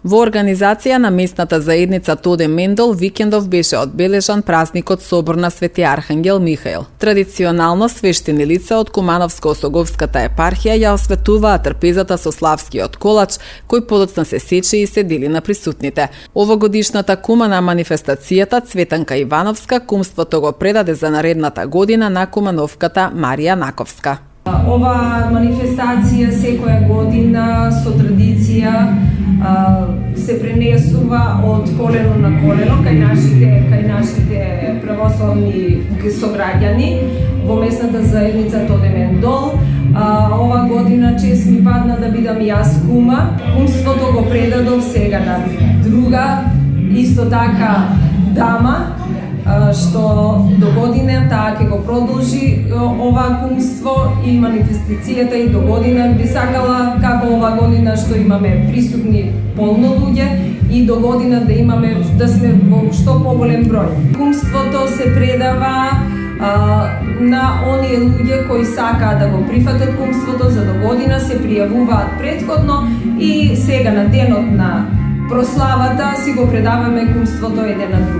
Во организација на местната заедница Тоде Мендол, викендов беше одбележан празникот Собор на Свети Архангел Михаил. Традиционално свештени лица од Кумановско-Осоговската епархија ја осветуваа трпезата со славскиот колач, кој подоцна се сече и се дели на присутните. Овогодишната кума на манифестацијата Цветанка Ивановска кумството го предаде за наредната година на кумановката Марија Наковска. Ова манифестација секоја година со традиција се пренесува од колено на колено кај нашите православни сограѓани во местната заедница Тоде Мендол. Ова година чест ми падна да бидам јас кума. Кумството го предадов сега на друга, исто така дама, што до година таа ќе го продолжи ова кумство и манифестацијата и до година би сакала како ова година што имаме присутни полно луѓе и до година да сме во што поголем број. Кумството се предава на оние луѓе кои сакаат да го прифатат кумството, за до година се пријавуваат претходно и сега на денот на прославата си го предаваме кумството еден на друг.